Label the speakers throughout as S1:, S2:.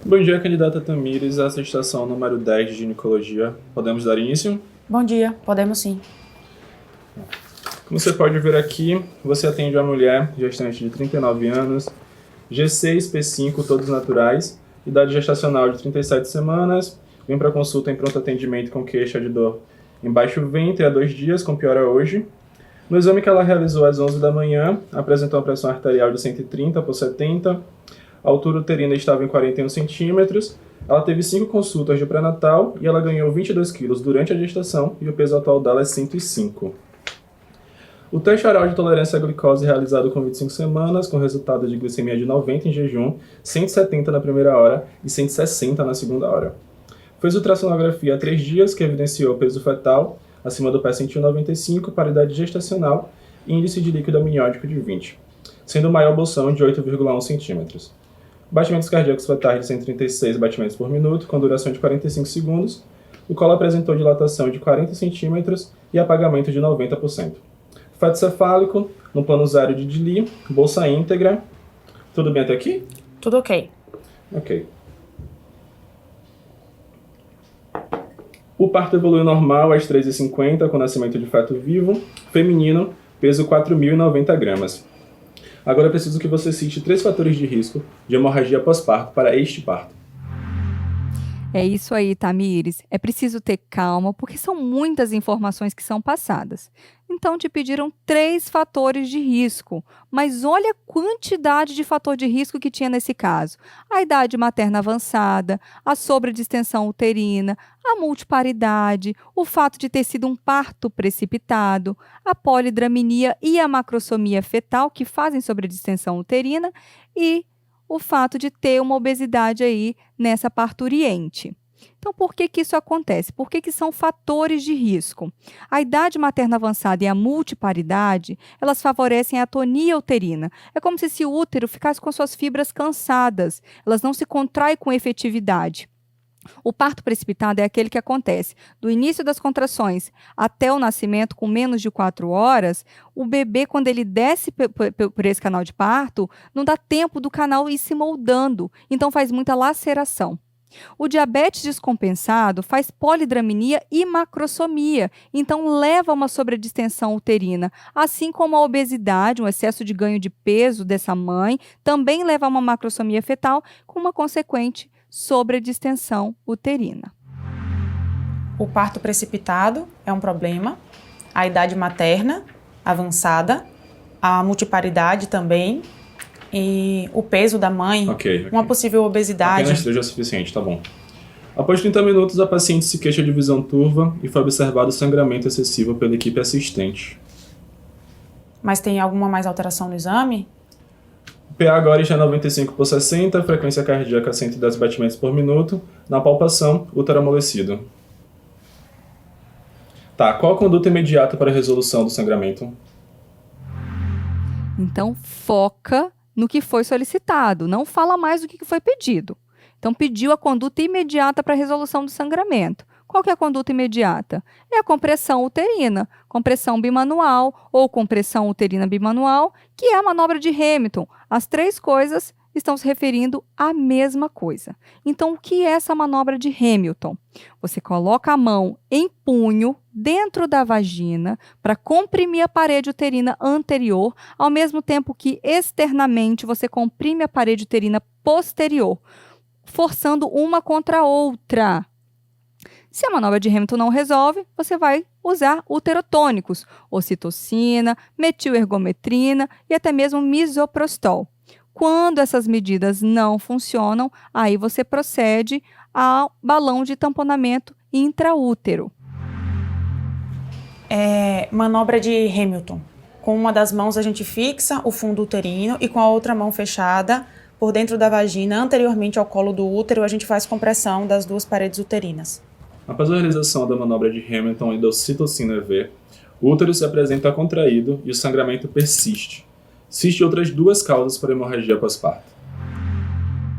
S1: Bom dia, candidata Tamires, essa é a estação número 10 de ginecologia. Podemos dar início?
S2: Bom dia, podemos sim.
S1: Como você pode ver aqui, você atende uma mulher gestante de 39 anos, G6, P5, todos naturais, idade gestacional de 37 semanas, vem para consulta em pronto atendimento com queixa de dor em baixo ventre há 2 dias, com piora hoje. No exame que ela realizou às 11 da manhã, apresentou uma pressão arterial de 130 por 70, a altura uterina estava em 41 centímetros, ela teve 5 consultas de pré-natal e ela ganhou 22 quilos durante a gestação e o peso atual dela é 105. O teste oral de tolerância à glicose realizado com 25 semanas, com resultado de glicemia de 90 em jejum, 170 na primeira hora e 160 na segunda hora. Fez ultrassonografia há 3 dias, que evidenciou peso fetal acima do pé 195, paridade gestacional e índice de líquido amniótico de 20, sendo maior bolsão de 8,1 centímetros. Batimentos cardíacos fetais de 136 batimentos por minuto, com duração de 45 segundos. O colo apresentou dilatação de 40 centímetros e apagamento de 90%. Feto cefálico, no plano 0 de Dili, bolsa íntegra. Tudo bem até aqui?
S2: Tudo ok.
S1: Ok. O parto evoluiu normal às 3h50, com nascimento de feto vivo, feminino, peso 4.090 gramas. Agora é preciso que você cite 3 fatores de risco de hemorragia pós-parto para este parto.
S3: É isso aí, Tamires. É preciso ter calma, porque são muitas informações que são passadas. Então, te pediram 3 fatores de risco. Mas olha a quantidade de fator de risco que tinha nesse caso. A idade materna avançada, a sobredistensão uterina, a multiparidade, o fato de ter sido um parto precipitado, a polidramia e a macrosomia fetal, que fazem sobredistensão uterina, e o fato de ter uma obesidade aí nessa parturiente. Então, por que isso acontece? Por que são fatores de risco? A idade materna avançada e a multiparidade, elas favorecem a atonia uterina. É como se esse útero ficasse com suas fibras cansadas, elas não se contraem com efetividade. O parto precipitado é aquele que acontece do início das contrações até o nascimento, com menos de 4 horas. O bebê, quando ele desce por esse canal de parto, não dá tempo do canal ir se moldando, então faz muita laceração. O diabetes descompensado faz polidramia e macrosomia, então leva a uma sobredistensão uterina, assim como a obesidade, um excesso de ganho de peso dessa mãe, também leva a uma macrosomia fetal, com uma consequente sobredistensão uterina.
S2: O parto precipitado é um problema, a idade materna avançada, a multiparidade também, e o peso da mãe, uma possível obesidade.
S1: Apenas 3 é o suficiente, tá bom. Após 30 minutos, a paciente se queixa de visão turva e foi observado sangramento excessivo pela equipe assistente.
S2: Mas tem alguma mais alteração no exame?
S1: PA agora está 95 por 60, frequência cardíaca 110 batimentos por minuto. Na palpação, útero amolecido. Tá, qual a conduta imediata para a resolução do sangramento?
S3: Então, foca no que foi solicitado, não fala mais do que foi pedido. Então, pediu a conduta imediata para a resolução do sangramento. Qual que é a conduta imediata? É a compressão uterina, compressão bimanual ou compressão uterina bimanual, que é a manobra de Hamilton. As 3 coisas estão se referindo à mesma coisa. Então, o que é essa manobra de Hamilton? Você coloca a mão em punho dentro da vagina para comprimir a parede uterina anterior, ao mesmo tempo que externamente você comprime a parede uterina posterior, forçando uma contra a outra. Se a manobra de Hamilton não resolve, você vai usar uterotônicos, ocitocina, metilergometrina e até mesmo misoprostol. Quando essas medidas não funcionam, aí você procede ao balão de tamponamento intraútero.
S2: Manobra de Hamilton. Com uma das mãos a gente fixa o fundo uterino e com a outra mão fechada por dentro da vagina, anteriormente ao colo do útero, a gente faz compressão das 2 paredes uterinas.
S1: Após a realização da manobra de Hamilton e da ocitocina EV, o útero se apresenta contraído e o sangramento persiste. Existem outras 2 causas para hemorragia pós-parto.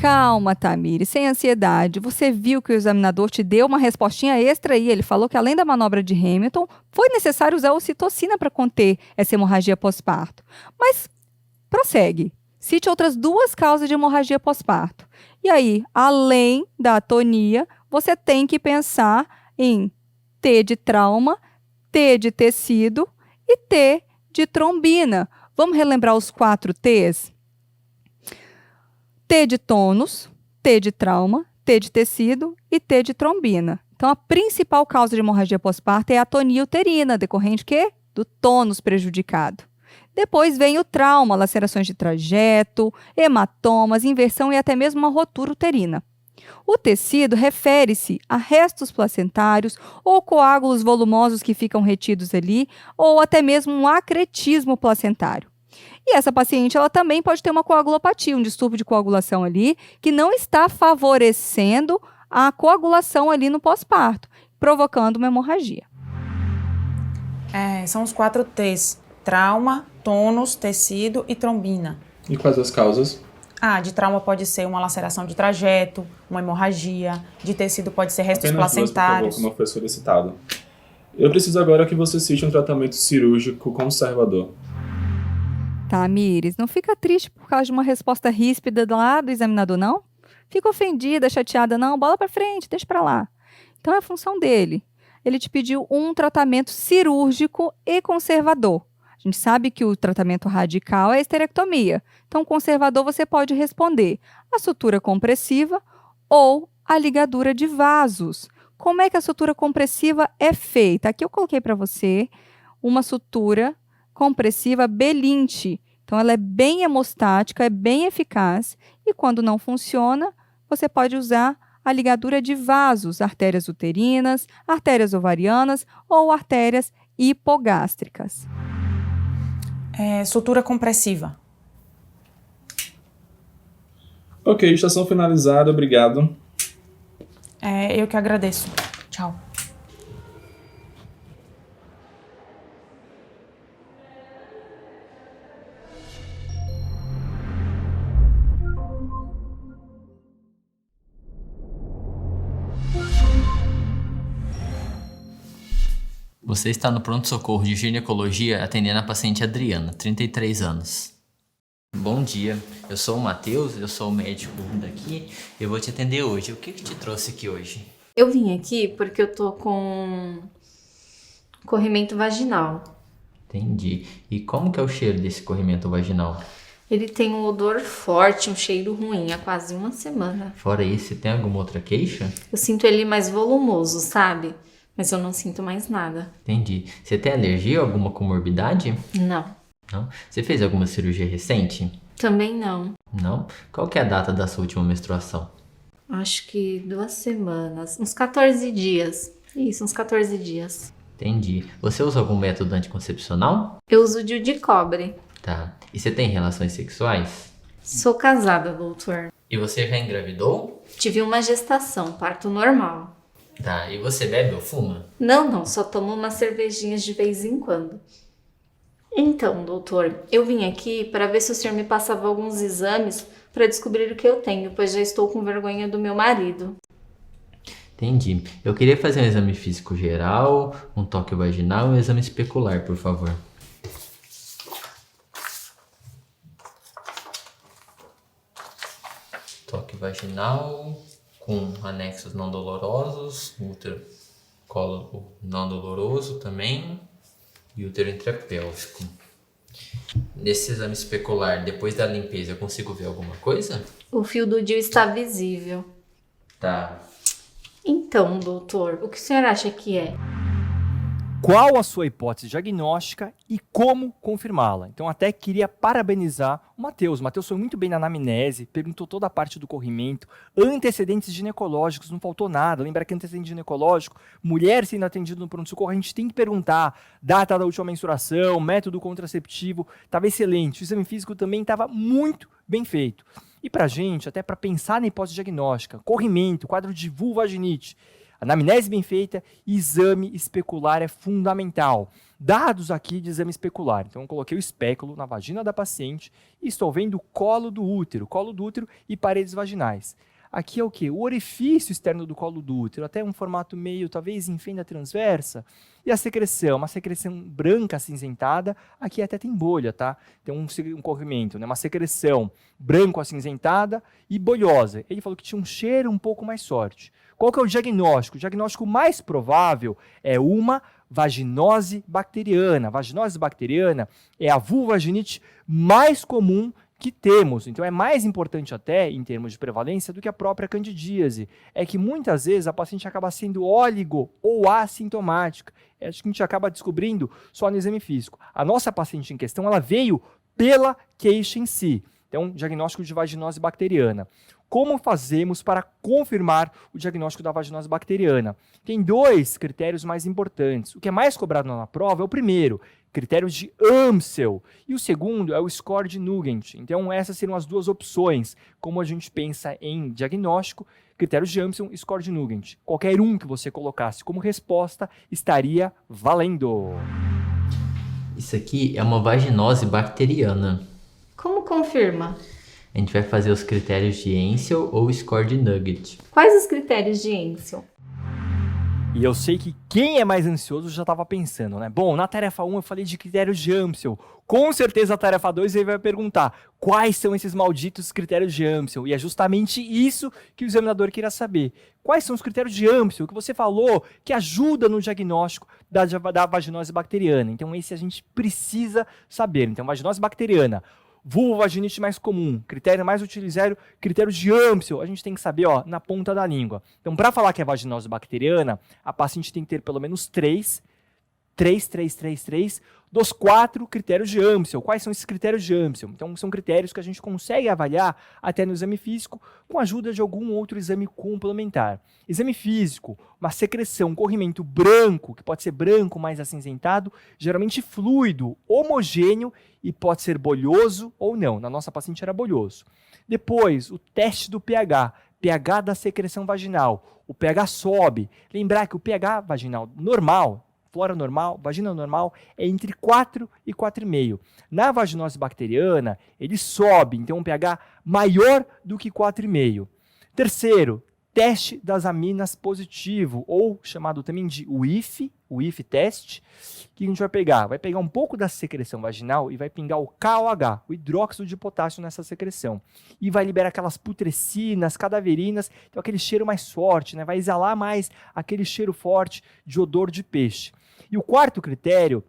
S3: Calma, Tamires, sem ansiedade. Você viu que o examinador te deu uma respostinha extra aí. Ele falou que além da manobra de Hamilton, foi necessário usar ocitocina para conter essa hemorragia pós-parto. Mas prossegue. Cite outras 2 causas de hemorragia pós-parto. E aí, além da atonia, você tem que pensar em T de trauma, T de tecido e T de trombina. Vamos relembrar os 4 T's? T de tônus, T de trauma, T de tecido e T de trombina. Então, a principal causa de hemorragia pós-parto é a atonia uterina, decorrente quê? Do tônus prejudicado. Depois vem o trauma, lacerações de trajeto, hematomas, inversão e até mesmo uma rotura uterina. O tecido refere-se a restos placentários ou coágulos volumosos que ficam retidos ali, ou até mesmo um acretismo placentário. E essa paciente, ela também pode ter uma coagulopatia, um distúrbio de coagulação ali, que não está favorecendo a coagulação ali no pós-parto, provocando uma hemorragia.
S2: São os 4 T's: trauma, tônus, tecido e trombina.
S1: E quais as causas?
S2: De trauma pode ser uma laceração de trajeto, uma hemorragia. De tecido pode ser restos
S1: Apenas 2, por
S2: placentários.
S1: favor, como foi solicitado. Eu preciso agora que você cite um tratamento cirúrgico conservador.
S3: Tamires, não fica triste por causa de uma resposta ríspida lá do examinador, não? Fica ofendida, chateada, não? Bola pra frente, deixa pra lá. Então é a função dele. Ele te pediu um tratamento cirúrgico e conservador. A gente sabe que o tratamento radical é a esterectomia. Então, conservador você pode responder a sutura compressiva ou a ligadura de vasos. Como é que a sutura compressiva é feita? Aqui eu coloquei para você uma sutura compressiva Belinte. Então, ela é bem hemostática, é bem eficaz. E quando não funciona, você pode usar a ligadura de vasos, artérias uterinas, artérias ovarianas ou artérias hipogástricas.
S2: Sutura compressiva.
S1: Ok, estação finalizada, obrigado.
S2: Eu que agradeço. Tchau.
S4: Você está no pronto-socorro de ginecologia atendendo a paciente Adriana, 33 anos. Bom dia, eu sou o Matheus, eu sou o médico daqui e eu vou te atender hoje. O que te trouxe aqui hoje?
S5: Eu vim aqui porque eu tô com corrimento vaginal.
S4: Entendi. E como que é o cheiro desse corrimento vaginal?
S5: Ele tem um odor forte, um cheiro ruim, há quase uma semana.
S4: Fora isso, você tem alguma outra queixa?
S5: Eu sinto ele mais volumoso, sabe? Mas eu não sinto mais nada.
S4: Entendi. Você tem alergia ou alguma comorbidade?
S5: Não.
S4: Não? Você fez alguma cirurgia recente?
S5: Também não.
S4: Não? Qual que é a data da sua última menstruação?
S5: Acho que 2 semanas. Uns 14 dias. Isso, uns 14 dias.
S4: Entendi. Você usa algum método anticoncepcional?
S5: Eu uso DIU de cobre.
S4: Tá. E você tem relações sexuais?
S5: Sou casada, doutor.
S4: E você já engravidou?
S5: Tive uma gestação, parto normal.
S4: Tá. E você bebe ou fuma?
S5: Não, só tomo umas cervejinhas de vez em quando. Então, doutor, eu vim aqui para ver se o senhor me passava alguns exames para descobrir o que eu tenho, pois já estou com vergonha do meu marido.
S4: Entendi. Eu queria fazer um exame físico geral, um toque vaginal e um exame especular, por favor. Toque vaginal com anexos não dolorosos, útero, colo não doloroso também e útero intrapélvico. Nesse exame especular, depois da limpeza, eu consigo ver alguma coisa?
S5: O fio do DIU está visível.
S4: Tá.
S5: Então, doutor, o que o senhor acha que é?
S6: Qual a sua hipótese diagnóstica e como confirmá-la? Então, até queria parabenizar o Matheus. O Matheus foi muito bem na anamnese, perguntou toda a parte do corrimento, antecedentes ginecológicos, não faltou nada. Lembra que antecedente ginecológico, mulher sendo atendida no pronto-socorro, a gente tem que perguntar data da última menstruação, método contraceptivo, estava excelente. O exame físico também estava muito bem feito. E para a gente, até para pensar na hipótese diagnóstica, corrimento, quadro de vulvaginite, anamnese bem feita e exame especular é fundamental. Dados aqui de exame especular. Então, eu coloquei o espéculo na vagina da paciente e estou vendo o colo do útero e paredes vaginais. Aqui é o quê? O orifício externo do colo do útero, até um formato meio, talvez, em fenda transversa. E a secreção, uma secreção branca acinzentada, aqui até tem bolha, tá? Tem um corrimento, né? Uma secreção branco acinzentada e bolhosa. Ele falou que tinha um cheiro um pouco mais forte. Qual que é o diagnóstico? O diagnóstico mais provável é uma vaginose bacteriana. A vaginose bacteriana é a vulvaginite mais comum que temos. Então é mais importante até, em termos de prevalência, do que a própria candidíase. É que muitas vezes a paciente acaba sendo óligo ou assintomática. Acho que a gente acaba descobrindo só no exame físico. A nossa paciente em questão, ela veio pela queixa em si. Então, diagnóstico de vaginose bacteriana. Como fazemos para confirmar o diagnóstico da vaginose bacteriana? Tem 2 critérios mais importantes. O que é mais cobrado na prova é o primeiro, critério de Amsel, e o segundo é o score de Nugent. Então, essas seriam as 2 opções. Como a gente pensa em diagnóstico, critérios de Amsel e score de Nugent. Qualquer um que você colocasse como resposta estaria valendo.
S4: Isso aqui é uma vaginose bacteriana.
S5: Como confirma?
S4: A gente vai fazer os critérios de Amsel ou score de Nugent.
S5: Quais os critérios de Amsel?
S6: E eu sei que quem é mais ansioso já estava pensando, né? Bom, na tarefa 1 eu falei de critérios de Amsel. Com certeza a tarefa 2 ele vai perguntar quais são esses malditos critérios de Amsel. E é justamente isso que o examinador queria saber. Quais são os critérios de Amsel que você falou que ajuda no diagnóstico da vaginose bacteriana? Então esse a gente precisa saber. Então vaginose bacteriana, vulvovaginite mais comum, critério mais utilizado, critério de Amsel, a gente tem que saber na ponta da língua. Então, para falar que é vaginose bacteriana, a paciente tem que ter pelo menos 3 dos 4 critérios de Amsel. Quais são esses critérios de Amsel? Então, são critérios que a gente consegue avaliar até no exame físico com a ajuda de algum outro exame complementar. Exame físico, uma secreção, um corrimento branco, que pode ser branco mais acinzentado, geralmente fluido, homogêneo e pode ser bolhoso ou não. Na nossa paciente era bolhoso. Depois, o teste do pH. pH da secreção vaginal. O pH sobe. Lembrar que o pH vaginal normal, flora normal, vagina normal, é entre 4 e 4,5. Na vaginose bacteriana, ele sobe, então um pH maior do que 4,5. Terceiro, teste das aminas positivo, ou chamado também de WIF, o IF teste, que a gente vai pegar? Vai pegar um pouco da secreção vaginal e vai pingar o KOH, o hidróxido de potássio nessa secreção. E vai liberar aquelas putrecinas, cadaverinas, então aquele cheiro mais forte, né? Vai exalar mais aquele cheiro forte de odor de peixe. E o quarto critério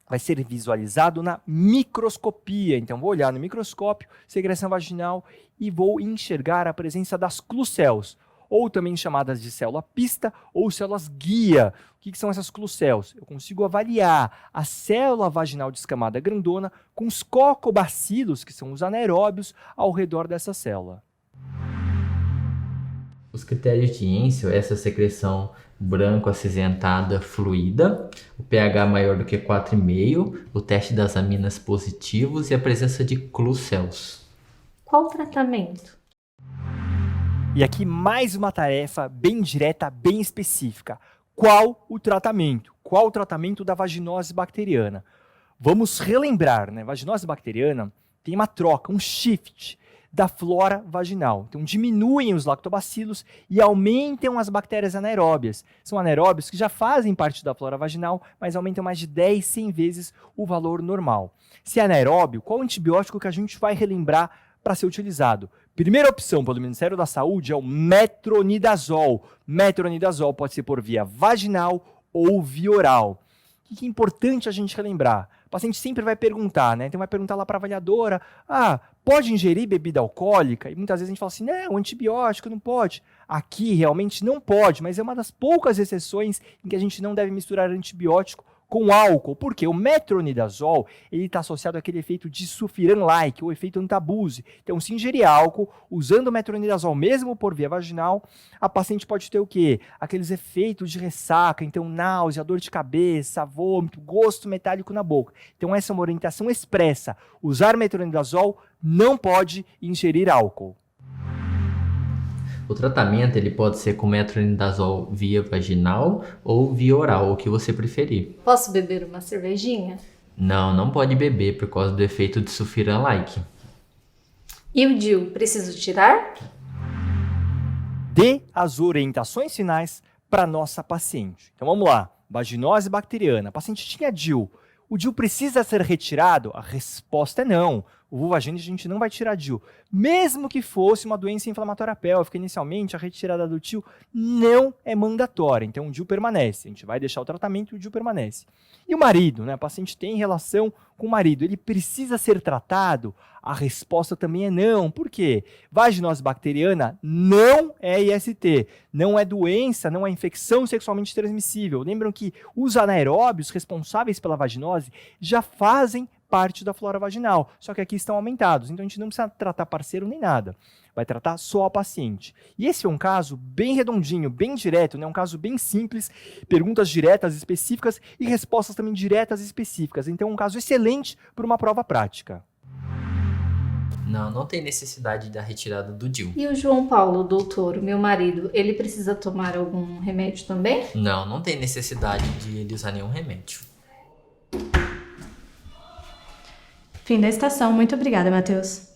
S6: vai ser visualizado na microscopia. Então, vou olhar no microscópio, secreção vaginal, e vou enxergar a presença das clucels, ou também chamadas de célula pista ou células guia. O que são essas clucels? Eu consigo avaliar a célula vaginal descamada grandona com os cocobacilos, que são os anaeróbios, ao redor dessa célula.
S4: Os critérios de Amsel é essa secreção branco acinzentada fluida, o pH maior do que 4,5, o teste das aminas positivos e a presença de clucels.
S5: Qual o tratamento?
S6: E aqui mais uma tarefa bem direta, bem específica. Qual o tratamento? Qual o tratamento da vaginose bacteriana? Vamos relembrar, né? Vaginose bacteriana tem uma troca, um shift da flora vaginal. Então diminuem os lactobacilos e aumentam as bactérias anaeróbias. São anaeróbios que já fazem parte da flora vaginal, mas aumentam mais de 10, 100 vezes o valor normal. Se é anaeróbio, qual antibiótico que a gente vai relembrar para ser utilizado? Primeira opção pelo Ministério da Saúde é o metronidazol. Metronidazol pode ser por via vaginal ou via oral. O que é importante a gente relembrar? O paciente sempre vai perguntar, né? Então vai perguntar lá para a avaliadora, pode ingerir bebida alcoólica? E muitas vezes a gente fala assim, não, antibiótico não pode. Aqui realmente não pode, mas é uma das poucas exceções em que a gente não deve misturar antibiótico com álcool, porque o metronidazol ele está associado àquele efeito de sulfiram-like, o efeito antabuse. Então, se ingerir álcool, usando o metronidazol mesmo por via vaginal, a paciente pode ter o quê? Aqueles efeitos de ressaca, então náusea, dor de cabeça, vômito, gosto metálico na boca. Então, essa é uma orientação expressa. Usar metronidazol, não pode ingerir álcool.
S4: O tratamento ele pode ser com metronidazol via vaginal ou via oral, o que você preferir.
S5: Posso beber uma cervejinha?
S4: Não pode beber por causa do efeito de sulfiram-like.
S5: E o DIU, preciso tirar?
S6: dê as orientações finais para nossa paciente. Então vamos lá. Vaginose bacteriana. A paciente tinha DIU. O DIU precisa ser retirado? A resposta é não. O vulvagênese a gente não vai tirar DIU. Mesmo que fosse uma doença inflamatória pélvica, inicialmente a retirada do DIU não é mandatória. Então o DIU permanece. A gente vai deixar o tratamento e o DIU permanece. E o marido, né? A paciente tem relação com o marido. Ele precisa ser tratado? A resposta também é não. Por quê? Vaginose bacteriana não é IST. Não é doença, não é infecção sexualmente transmissível. Lembram que os anaeróbios responsáveis pela vaginose já fazem parte da flora vaginal, só que aqui estão aumentados, então a gente não precisa tratar parceiro nem nada, vai tratar só a paciente. E esse é um caso bem redondinho, bem direto, né? Um caso bem simples, perguntas diretas específicas e respostas também diretas específicas, então um caso excelente para uma prova prática.
S4: Não tem necessidade da retirada do DIU.
S5: E o João Paulo, doutor, meu marido, ele precisa tomar algum remédio também?
S4: Não tem necessidade de ele usar nenhum remédio.
S7: Fim da estação. Muito obrigada, Matheus.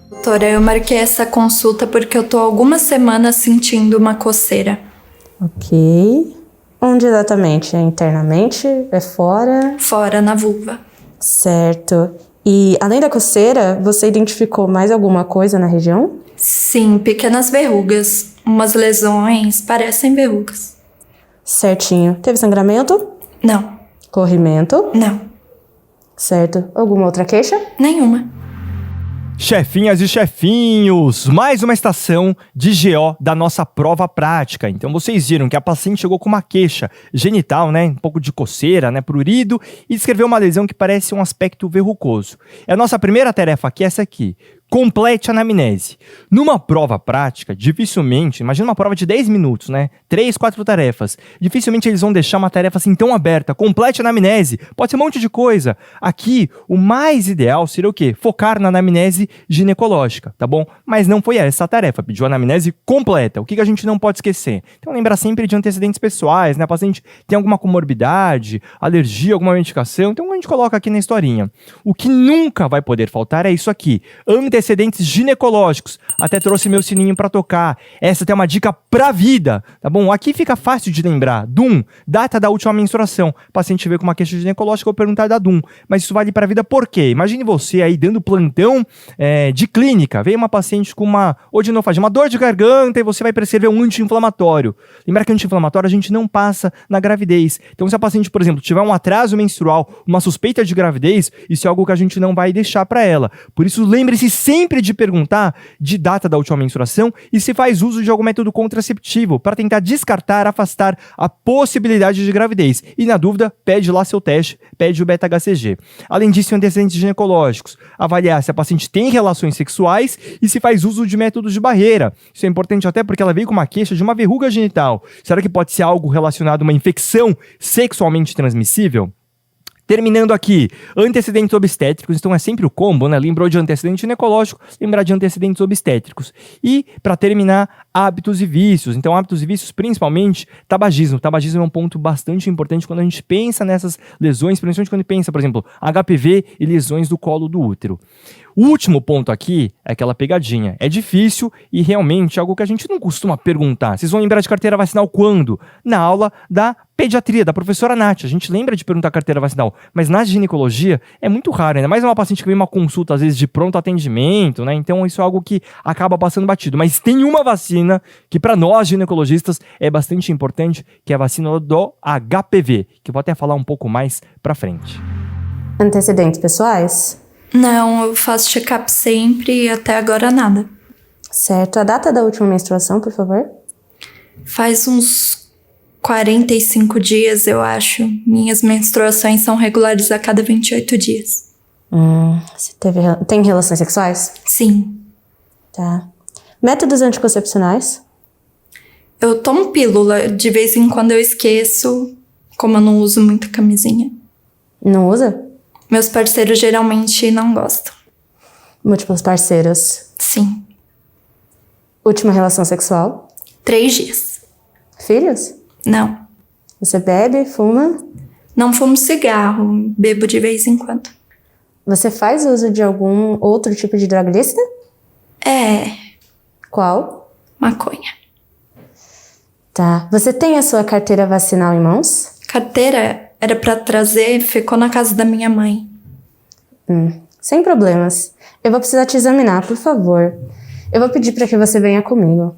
S8: Doutora, eu marquei essa consulta porque eu tô há algumas semanas sentindo uma coceira.
S7: Ok. Onde exatamente? É internamente? É fora?
S8: Fora, na vulva.
S7: Certo. E além da coceira, você identificou mais alguma coisa na região?
S8: Sim, pequenas verrugas. Umas lesões, parecem verrugas.
S7: Certinho. Teve sangramento?
S8: Não.
S7: Corrimento?
S8: Não.
S7: Certo. Alguma outra queixa?
S8: Nenhuma.
S6: Chefinhas e chefinhos, mais uma estação de GO da nossa prova prática. Então vocês viram que a paciente chegou com uma queixa genital, né, um pouco de coceira, né, prurido, e descreveu uma lesão que parece um aspecto verrucoso. E a nossa primeira tarefa aqui é essa aqui. Complete a anamnese. Numa prova prática, dificilmente, imagina uma prova de 10 minutos, né? 3, 4 tarefas. Dificilmente eles vão deixar uma tarefa assim tão aberta. Complete a anamnese. Pode ser um monte de coisa. Aqui, o mais ideal seria o quê? Focar na anamnese ginecológica, tá bom? Mas não foi essa a tarefa. Pediu a anamnese completa. O que a gente não pode esquecer? Então lembrar sempre de antecedentes pessoais, né? A paciente tem alguma comorbidade, alergia, alguma medicação. Então a gente coloca aqui na historinha. O que nunca vai poder faltar é isso aqui. Antecedentes ginecológicos. Até trouxe meu sininho para tocar. Essa tem uma dica pra vida, tá bom? Aqui fica fácil de lembrar. DUM, data da última menstruação. O paciente veio com uma queixa ginecológica, eu vou perguntar da DUM. Mas isso vale pra vida por quê? Imagine você aí dando plantão de clínica. Veio uma paciente com uma odinofagia, uma dor de garganta e você vai prescrever um anti-inflamatório. Lembrar que anti-inflamatório a gente não passa na gravidez. Então se a paciente, por exemplo, tiver um atraso menstrual, uma suspeita de gravidez, isso é algo que a gente não vai deixar pra ela. Por isso lembre-se sempre de perguntar de data da última menstruação e se faz uso de algum método contraceptivo para tentar descartar, afastar a possibilidade de gravidez. E na dúvida, pede lá seu teste, pede o beta-HCG. Além disso, antecedentes ginecológicos. Avaliar se a paciente tem relações sexuais e se faz uso de métodos de barreira. Isso é importante até porque ela veio com uma queixa de uma verruga genital. Será que pode ser algo relacionado a uma infecção sexualmente transmissível? Terminando aqui, antecedentes obstétricos, então é sempre o combo, né? Lembrou de antecedente ginecológico, lembrar de antecedentes obstétricos. E, para terminar, hábitos e vícios. Então, hábitos e vícios, principalmente tabagismo. Tabagismo é um ponto bastante importante quando a gente pensa nessas lesões, principalmente quando pensa, por exemplo, HPV e lesões do colo do útero. O último ponto aqui é aquela pegadinha. É difícil e realmente algo que a gente não costuma perguntar. Vocês vão lembrar de carteira vacinal quando? Na aula da pediatria, da professora Nath. A gente lembra de perguntar carteira vacinal, mas na ginecologia é muito raro, ainda mais uma paciente que vem uma consulta, às vezes, de pronto atendimento, né? Então isso é algo que acaba passando batido. Mas tem uma vacina que para nós ginecologistas é bastante importante, que é a vacina do HPV, que eu vou até falar um pouco mais pra frente.
S7: Antecedentes pessoais?
S8: Não, eu faço check-up sempre e até agora nada.
S7: Certo. A data da última menstruação, por favor?
S8: Faz uns 45 dias, eu acho. Minhas menstruações são regulares a cada 28 dias.
S7: Você tem relações sexuais?
S8: Sim.
S7: Tá. Métodos anticoncepcionais?
S8: Eu tomo pílula, de vez em quando eu esqueço, como eu não uso muita camisinha.
S7: Não usa?
S8: Meus parceiros geralmente não gostam.
S7: Múltiplos parceiros?
S8: Sim.
S7: Última relação sexual?
S8: 3 dias.
S7: Filhos?
S8: Não.
S7: Você bebe, fuma?
S8: Não fumo cigarro, bebo de vez em quando.
S7: Você faz uso de algum outro tipo de droga lícita?
S8: É,
S7: Qual?
S8: maconha.
S7: Tá. Você tem a sua carteira vacinal em mãos?
S8: Carteira era pra trazer, ficou na casa da minha mãe.
S7: Sem problemas. Eu vou precisar te examinar, por favor. Eu vou pedir para que você venha comigo.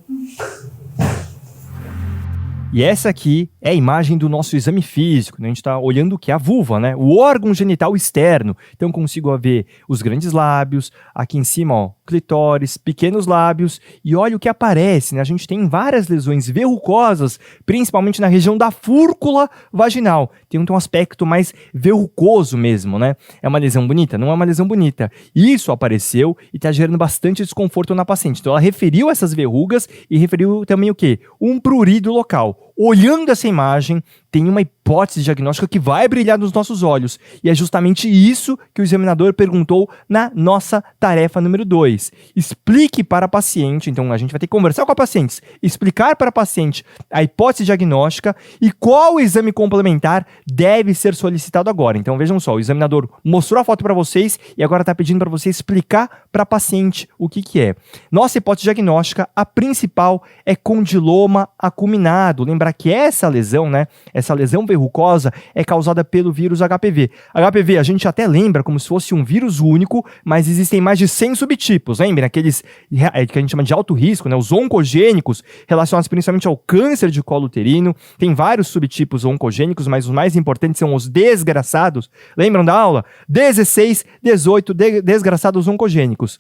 S6: E essa aqui é a imagem do nosso exame físico, né? A gente está olhando o que? A vulva, né? O órgão genital externo. Então consigo ver os grandes lábios, aqui em cima, ó, clitóris, pequenos lábios, e olha o que aparece, né? A gente tem várias lesões verrucosas, principalmente na região da fúrcula vaginal. Tem um aspecto mais verrucoso mesmo, né? É uma lesão bonita? Não é uma lesão bonita. Isso apareceu e está gerando bastante desconforto na paciente. Então ela referiu essas verrugas e referiu também o quê? Um prurido local. Olhando essa imagem, tem uma hipótese diagnóstica que vai brilhar nos nossos olhos. E é justamente isso que o examinador perguntou na nossa tarefa número 2. Explique para a paciente, então a gente vai ter que conversar com a paciente, explicar para a paciente a hipótese diagnóstica e qual exame complementar deve ser solicitado agora. Então vejam só, o examinador mostrou a foto para vocês e agora está pedindo para você explicar para a paciente o que é. Nossa hipótese diagnóstica, a principal é condiloma acuminado. Lembrar que essa lesão, né, essa lesão verrucosa é causada pelo vírus HPV. HPV a gente até lembra como se fosse um vírus único, mas existem mais de 100 subtipos. Lembra aqueles que a gente chama de alto risco, né, os oncogênicos, relacionados principalmente ao câncer de colo uterino. Tem vários subtipos oncogênicos, mas os mais importantes são os desgraçados. Lembram da aula? 16, 18 desgraçados oncogênicos.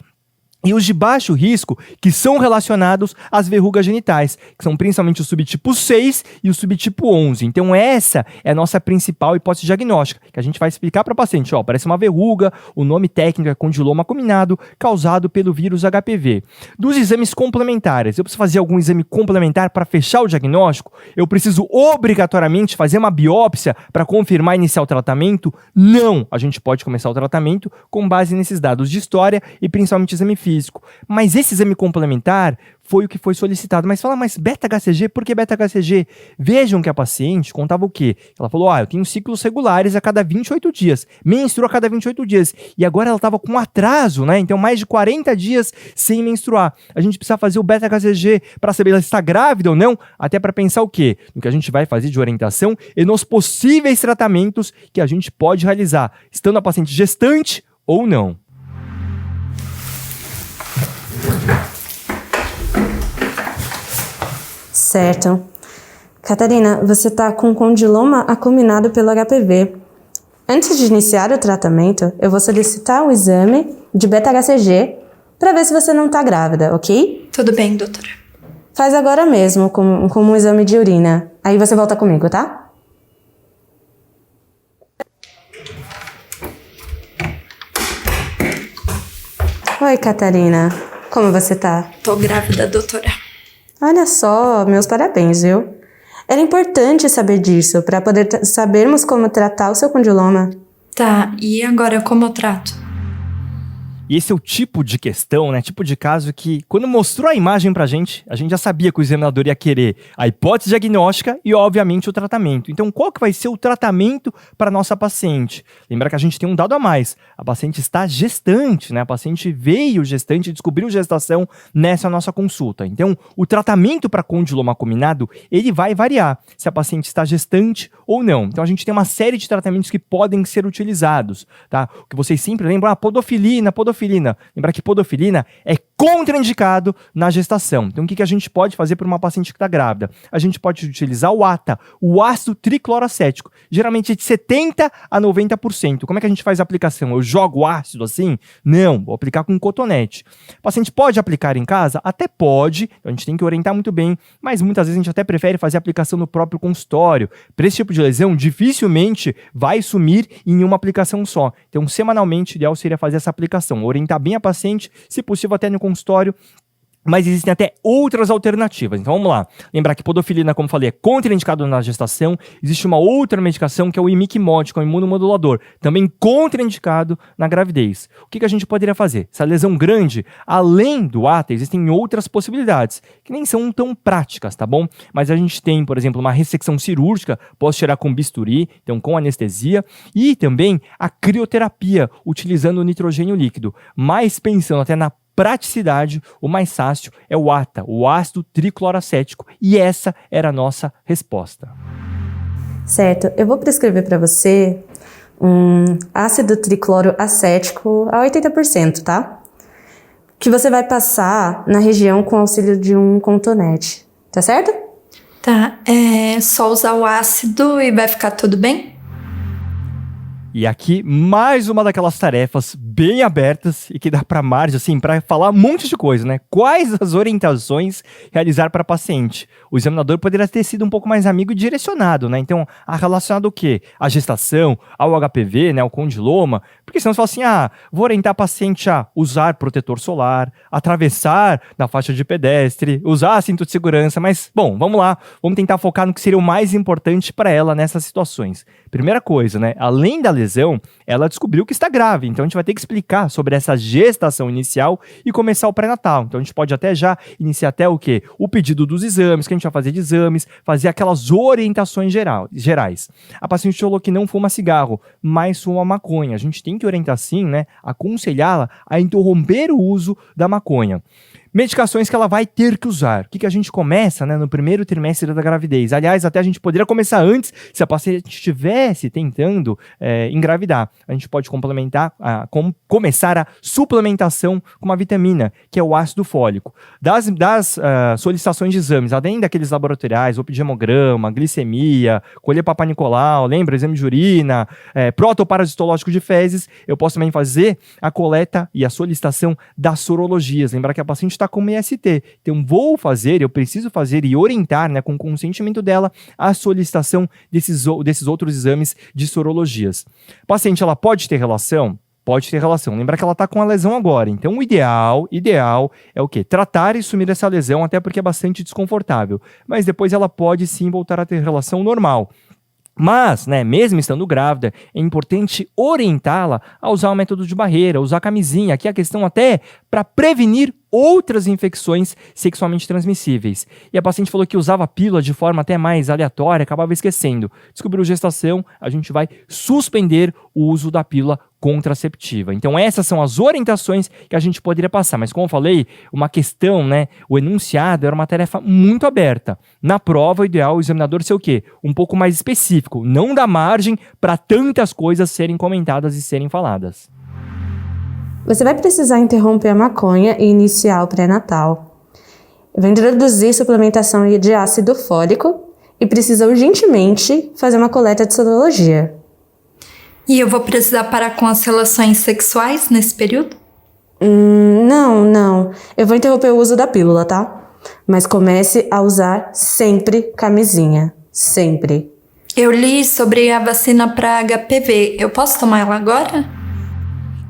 S6: E os de baixo risco, que são relacionados às verrugas genitais, que são principalmente o subtipo 6 e o subtipo 11. Então essa é a nossa principal hipótese diagnóstica, que a gente vai explicar para a paciente. Ó, parece uma verruga, o nome técnico é condiloma acuminado, causado pelo vírus HPV. Dos exames complementares, eu preciso fazer algum exame complementar para fechar o diagnóstico? Eu preciso obrigatoriamente fazer uma biópsia para confirmar e iniciar o tratamento? Não! A gente pode começar o tratamento com base nesses dados de história e principalmente exame físico. Mas esse exame complementar foi o que foi solicitado. Mas fala, mas beta-HCG, por que beta-HCG? Vejam que a paciente contava o quê? Ela falou, eu tenho ciclos regulares a cada 28 dias, menstruo a cada 28 dias, e agora ela estava com atraso, né? Então mais de 40 dias sem menstruar. A gente precisa fazer o beta-HCG para saber se ela está grávida ou não, até para pensar o quê? No que a gente vai fazer de orientação e nos possíveis tratamentos que a gente pode realizar, estando a paciente gestante ou não.
S7: Certo. Catarina, você está com condiloma acuminado pelo HPV. Antes de iniciar o tratamento, eu vou solicitar um exame de beta-HCG para ver se você não está grávida, ok?
S8: Tudo bem, doutora.
S7: Faz agora mesmo, como um exame de urina. Aí você volta comigo, tá? Oi, Catarina. Como você tá?
S8: Tô grávida, doutora.
S7: Olha só, meus parabéns, viu? Era importante saber disso, para poder sabermos como tratar o seu condiloma.
S8: Tá, e agora como eu trato?
S6: E esse é o tipo de questão, né? Tipo de caso que, quando mostrou a imagem pra gente, a gente já sabia que o examinador ia querer a hipótese diagnóstica e, obviamente, o tratamento. Então, qual que vai ser o tratamento para nossa paciente? Lembra que a gente tem um dado a mais. A paciente está gestante, né? A paciente veio gestante e descobriu gestação nessa nossa consulta. Então, o tratamento para condiloma acuminado, ele vai variar se a paciente está gestante ou não. Então, a gente tem uma série de tratamentos que podem ser utilizados, tá? O que vocês sempre lembram, a podofilina. Lembrar que podofilina é contraindicado na gestação. Então, o que a gente pode fazer para uma paciente que está grávida? A gente pode utilizar o ATA, o ácido tricloracético, geralmente de 70% a 90%. Como é que a gente faz a aplicação? Eu jogo o ácido assim? Não, vou aplicar com um cotonete. O paciente pode aplicar em casa? Até pode, então a gente tem que orientar muito bem, mas muitas vezes a gente até prefere fazer a aplicação no próprio consultório. Para esse tipo de lesão, dificilmente vai sumir em uma aplicação só. Então, semanalmente, o ideal seria fazer essa aplicação, orientar bem a paciente, se possível até no consultório, Mas existem até outras alternativas. Então vamos lá. Lembrar que podofilina, como falei, é contraindicado na gestação. Existe uma outra medicação que é o imiquimod, que é um imunomodulador, também contraindicado na gravidez. O que a gente poderia fazer? Essa lesão grande, além do ATA, existem outras possibilidades, que nem são tão práticas, tá bom? Mas a gente tem, por exemplo, uma ressecção cirúrgica, posso tirar com bisturi, então com anestesia, e também a crioterapia, utilizando o nitrogênio líquido, mas pensando até na praticidade, o mais fácil é o ATA, o ácido tricloracético, e essa era a nossa resposta.
S7: Certo, eu vou prescrever para você um ácido tricloroacético a 80%, tá? Que você vai passar na região com auxílio de um cotonete, tá certo?
S8: Tá, é só usar o ácido e vai ficar tudo bem?
S6: E aqui, mais uma daquelas tarefas bem abertas e que dá para margem, assim, para falar um monte de coisa, né? Quais as orientações realizar para paciente? O examinador poderia ter sido um pouco mais amigo e direcionado, né? Então, relacionado ao quê? À gestação, ao HPV, né? Ao condiloma. Porque senão você fala assim, vou orientar a paciente a usar protetor solar, atravessar na faixa de pedestre, usar cinto de segurança, mas, bom, vamos lá. Vamos tentar focar no que seria o mais importante para ela nessas situações. Primeira coisa, né? Além da lesão, ela descobriu que está grave. Então, a gente vai ter que explicar sobre essa gestação inicial e começar o pré-natal. Então, a gente pode até já iniciar até o quê? O pedido dos exames, que a gente vai fazer de exames, fazer aquelas orientações gerais. A paciente falou que não fuma cigarro, mas fuma maconha. A gente tem que orientar, sim, né? Aconselhá-la a interromper o uso da maconha. Medicações que ela vai ter que usar. O que a gente começa, né, no primeiro trimestre da gravidez? Aliás, até a gente poderia começar antes, se a paciente estivesse tentando engravidar. A gente pode começar a suplementação com uma vitamina, que é o ácido fólico. Das solicitações de exames, além daqueles laboratoriais, o hemograma, glicemia, colher Papa Nicolau, lembra? Exame de urina, protoparasitológico de fezes, eu posso também fazer a coleta e a solicitação das sorologias. Lembrar que a paciente está como IST. Então, eu preciso fazer e orientar, né, com o consentimento dela, a solicitação desses outros exames de sorologias. A paciente, ela pode ter relação? Pode ter relação. Lembra que ela está com a lesão agora. Então, o ideal é o quê? Tratar e sumir essa lesão, até porque é bastante desconfortável. Mas depois ela pode sim voltar a ter relação normal. Mas, né, mesmo estando grávida, é importante orientá-la a usar o método de barreira, usar camisinha. Aqui a questão até para prevenir outras infecções sexualmente transmissíveis. E a paciente falou que usava a pílula de forma até mais aleatória, acabava esquecendo. Descobriu gestação, a gente vai suspender o uso da pílula contraceptiva. Então essas são as orientações que a gente poderia passar. Mas como eu falei, uma questão, né, o enunciado era uma tarefa muito aberta. Na prova, o ideal é o examinador ser o quê? Um pouco mais específico, não dar margem para tantas coisas serem comentadas e serem faladas.
S7: Você vai precisar interromper a maconha e iniciar o pré-natal. Vai introduzir suplementação de ácido fólico e precisa urgentemente fazer uma coleta de sorologia.
S8: E eu vou precisar parar com as relações sexuais nesse período?
S7: Não. Eu vou interromper o uso da pílula, tá? Mas comece a usar sempre camisinha. Sempre.
S8: Eu li sobre a vacina para HPV. Eu posso tomar ela agora?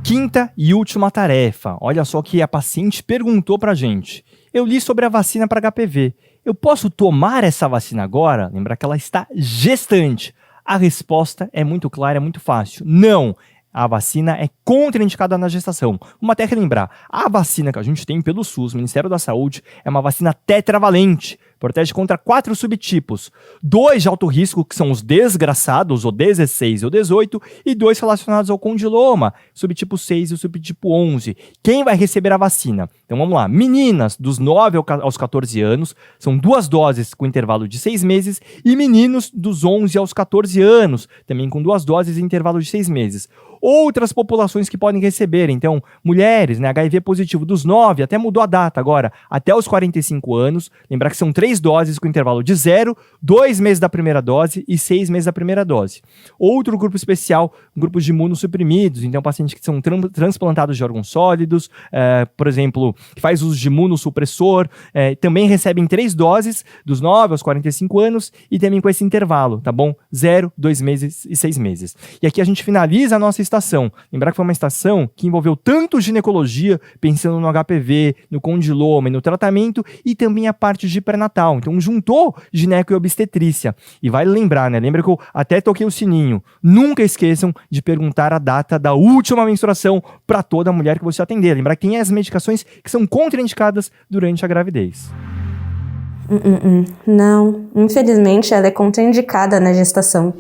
S6: Quinta e última tarefa. Olha só que a paciente perguntou pra gente. Eu li sobre a vacina para HPV. Eu posso tomar essa vacina agora? Lembra que ela está gestante. A resposta é muito clara, é muito fácil. Não! A vacina é contraindicada na gestação. Vamos até relembrar, a vacina que a gente tem pelo SUS, Ministério da Saúde, é uma vacina tetravalente. Protege contra 4 subtipos. 2 de alto risco, que são os desgraçados, o 16 e o 18, e 2 relacionados ao condiloma, subtipo 6 e o subtipo 11. Quem vai receber a vacina? Então vamos lá, meninas dos 9 aos 14 anos, são 2 doses com intervalo de 6 meses, e meninos dos 11 aos 14 anos, também com 2 doses em intervalo de 6 meses. Outras populações que podem receber, então, mulheres, né, HIV positivo dos 9, até mudou a data agora, até os 45 anos, lembrar que são 3 doses com intervalo de 0, 2 meses da primeira dose e 6 meses da primeira dose. Outro grupo especial, grupos de imunossuprimidos, então pacientes que são transplantados de órgãos sólidos, por exemplo, que faz uso de imunossupressor, também recebem 3 doses dos 9 aos 45 anos e também com esse intervalo, tá bom? 0, 2 meses e 6 meses. E aqui a gente finaliza a nossa estatística estação. Lembrar que foi uma estação que envolveu tanto ginecologia, pensando no HPV, no condiloma e no tratamento, e também a parte de pré-natal. Então juntou gineco e obstetrícia. E vale lembrar, né? Lembra que eu até toquei o sininho. Nunca esqueçam de perguntar a data da última menstruação para toda mulher que você atender. Lembrar que tem as medicações que são contraindicadas durante a gravidez.
S7: Não, infelizmente ela é contraindicada na gestação.